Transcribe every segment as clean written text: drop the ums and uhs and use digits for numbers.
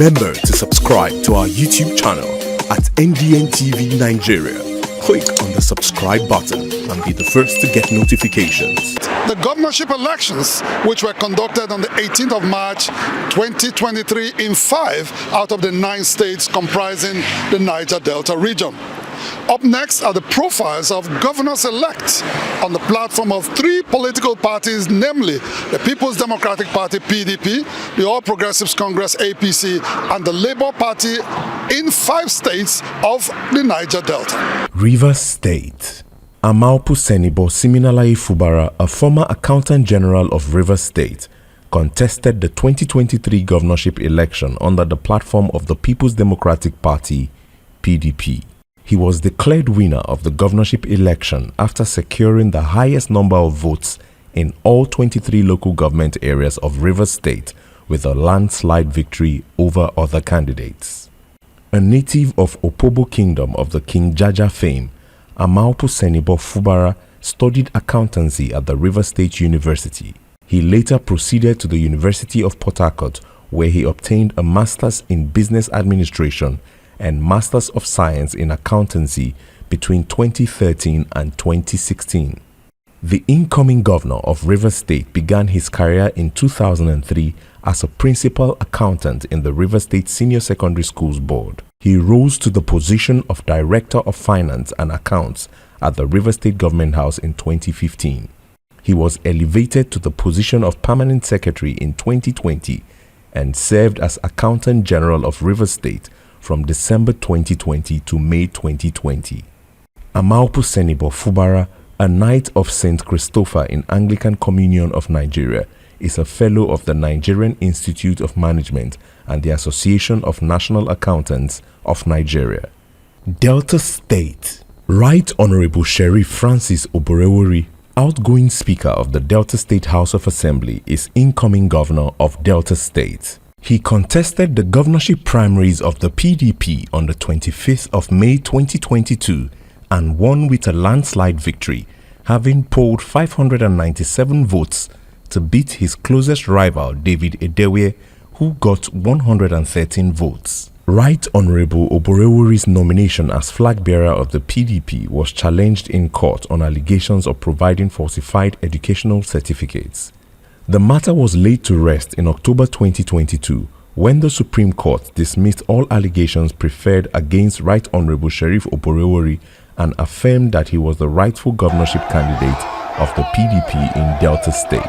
Remember to subscribe to our YouTube channel at NDN TV Nigeria. Click on the subscribe button and be the first to get notifications. The governorship elections, which were conducted on the 18th of March 2023 in 5 out of the 9 states comprising the Niger Delta region. Up next are the profiles of governors-elect on the platform of 3 political parties, namely the People's Democratic Party (PDP), the All Progressives Congress (APC), and the Labour Party in 5 states of the Niger Delta. Rivers State. Amaupu Senibo Siminalayi Fubara, a former Accountant General of Rivers State, contested the 2023 governorship election under the platform of the People's Democratic Party (PDP). He was declared winner of the governorship election after securing the highest number of votes in all 23 local government areas of Rivers State with a landslide victory over other candidates. A native of Opobo Kingdom of the King Jaja fame, Amaupu Senibo Fubara studied accountancy at the Rivers State University. He later proceeded to the University of Port Harcourt, where he obtained a Master's in Business Administration and Masters of Science in Accountancy between 2013 and 2016. The incoming governor of Rivers State began his career in 2003 as a principal accountant in the Rivers State Senior Secondary Schools Board. He rose to the position of Director of Finance and Accounts at the Rivers State Government House in 2015. He was elevated to the position of Permanent Secretary in 2020 and served as Accountant General of Rivers State from December 2020 to May 2020. Amaupu Senibo Fubara, a Knight of St. Christopher in Anglican Communion of Nigeria, is a Fellow of the Nigerian Institute of Management and the Association of National Accountants of Nigeria. Delta State. Right Honorable Sheriff Francis Oborewori, outgoing Speaker of the Delta State House of Assembly, is incoming Governor of Delta State. He contested the governorship primaries of the PDP on the 25th of May 2022 and won with a landslide victory, having polled 597 votes to beat his closest rival David Edewe, who got 113 votes. Right Honorable Oborewori's nomination as flag bearer of the PDP was challenged in court on allegations of providing falsified educational certificates. The matter was laid to rest in October 2022 when the Supreme Court dismissed all allegations preferred against Right Honorable Sheriff Oborewori and affirmed that he was the rightful governorship candidate of the PDP in Delta State.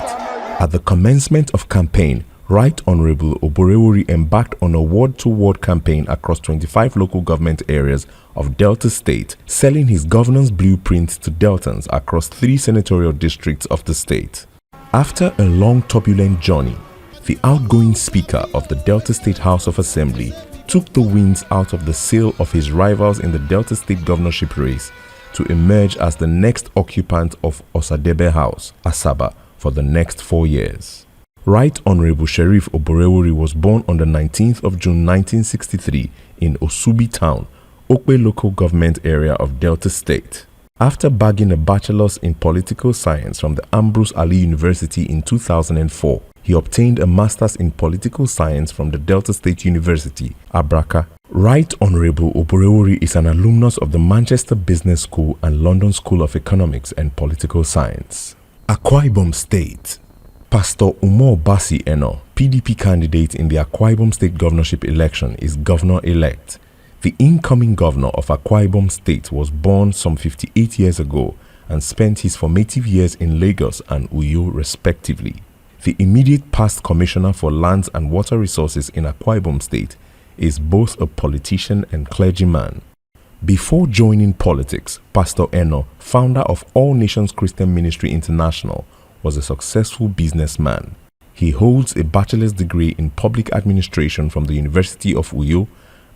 At the commencement of campaign, Right Honorable Oborewori embarked on a ward-to-ward campaign across 25 local government areas of Delta State, selling his governance blueprint to Deltans across 3 senatorial districts of the state. After a long turbulent journey, the outgoing Speaker of the Delta State House of Assembly took the winds out of the sail of his rivals in the Delta State governorship race to emerge as the next occupant of Osadebe House, Asaba, for the next 4 years. Right Honorable Sheriff Oborewori was born on the 19th of June 1963 in Osubi Town, Okwe local government area of Delta State. After bagging a bachelor's in political science from the Ambrose Ali University in 2004, he obtained a master's in political science from the Delta State University, Abraka. Right Honorable Oborewori is an alumnus of the Manchester Business School and London School of Economics and Political Science. Akwa Ibom State. Pastor Umar Basi Eno, PDP candidate in the Akwa Ibom State governorship election, is governor-elect. The incoming governor of Akwa Ibom State was born some 58 years ago and spent his formative years in Lagos and Uyo respectively. The immediate past Commissioner for Lands and Water Resources in Akwa Ibom State is both a politician and clergyman. Before joining politics, Pastor Eno, founder of All Nations Christian Ministry International, was a successful businessman. He holds a bachelor's degree in public administration from the University of Uyo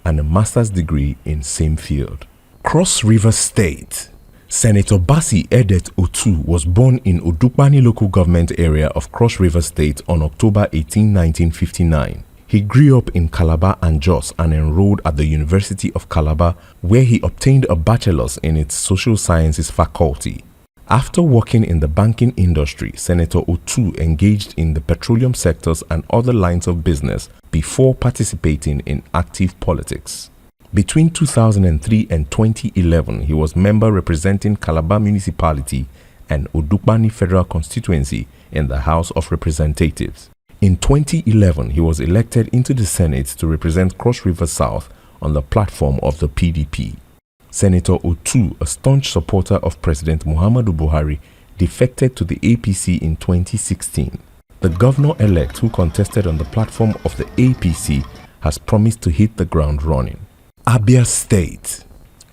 and a master's degree in same field. Cross River State. Senator Basi Edet Otu was born in Odukbani local government area of Cross River State on October 18, 1959. He grew up in Calabar and Jos and enrolled at the University of Calabar, where he obtained a bachelor's in its social sciences faculty. After working in the banking industry, Senator Otu engaged in the petroleum sectors and other lines of business before participating in active politics. Between 2003 and 2011, he was member representing Calabar Municipality and Odukbani Federal Constituency in the House of Representatives. In 2011, he was elected into the Senate to represent Cross River South on the platform of the PDP. Senator Otu, a staunch supporter of President Muhammadu Buhari, defected to the APC in 2016. The governor-elect who contested on the platform of the APC has promised to hit the ground running. Abia State.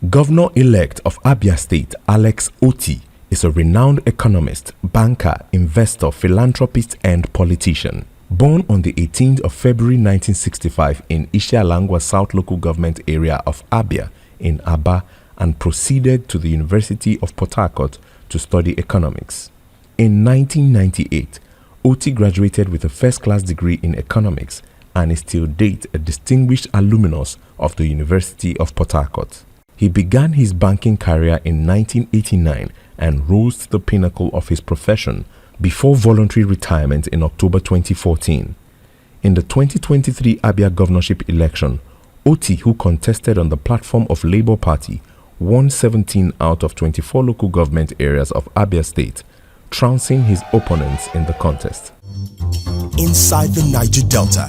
Governor-elect of Abia State, Alex Oti, is a renowned economist, banker, investor, philanthropist, and politician. Born on the 18th of February 1965 in Ishialangwa South Local Government Area of Abia in Aba, and proceeded to the University of Port Harcourt to study economics. In 1998, Oti graduated with a first-class degree in economics and is till date a distinguished alumnus of the University of Port Harcourt. He began his banking career in 1989 and rose to the pinnacle of his profession before voluntary retirement in October 2014. In the 2023 Abia governorship election, Oti, who contested on the platform of Labour Party, won 17 out of 24 local government areas of Abia State, trouncing his opponents in the contest. Inside the Niger Delta,